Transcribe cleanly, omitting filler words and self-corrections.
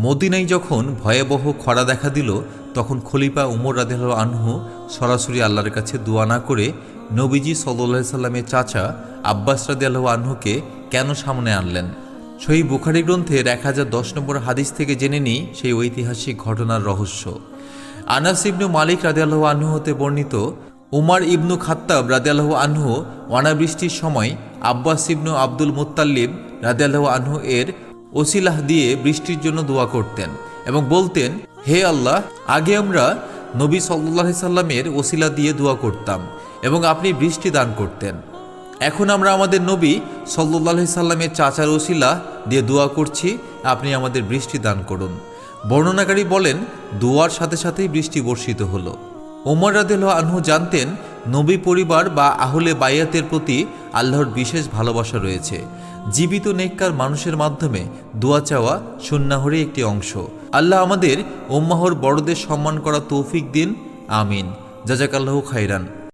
মদিনায় যখন ভয়াবহ খরা দেখা দিল তখন খলিফা উমর রাদিয়াল্লাহু আনহু সরাসরি আল্লাহর কাছে দোয়া না করে নবীজি সাল্লাল্লাহু আলাইহি সাল্লামের চাচা আব্বাস রাদিয়াল্লাহু আনহুকে কেন সামনে আনলেন? সহিহ বুখারী গ্রন্থের 1010 নম্বর হাদিস থেকে জেনে নিই সেই ঐতিহাসিক ঘটনার রহস্য। আনাস ইবনু মালিক রাদিয়াল্লাহু আনহু হতে বর্ণিত, উমর ইবনু খাত্তাব রাদিয়াল্লাহু আনহু অনাবৃষ্টির সময় আব্বাস ইবনু আব্দুল মুত্তালিব রাদিয়াল্লাহু আনহু এর ওসিলাহ দিয়ে বৃষ্টির জন্য দোয়া করতেন এবং বলতেন, হে আল্লাহ, আগে আমরা নবী সাল্লাল্লাহু আলাইহি সাল্লামের ওসিলা দিয়ে দোয়া করতাম এবং আপনি বৃষ্টি দান করতেন। এখন আমরা আমাদের নবী সাল্লাল্লাহু আলাইহি সাল্লামের চাচার ওসিলা দিয়ে দোয়া করছি, আপনি আমাদের বৃষ্টি দান করুন। বর্ণনাকারী বলেন, দোয়ার সাথে সাথেই বৃষ্টি বর্ষিত হলো। ওমর রাদিয়াল্লাহু আনহু জানতেন নবী পরিবার বা আহলে বায়াতের প্রতি আল্লাহর বিশেষ ভালোবাসা রয়েছে। জীবিত নেককার মানুষের মাধ্যমে দোয়া চাওয়া সুন্নাহরই একটি অংশ। আল্লাহ আমাদের উম্মাহর বড়দের সম্মান করা তৌফিক দিন, আমিন। জাযাকাল্লাহু খাইরান।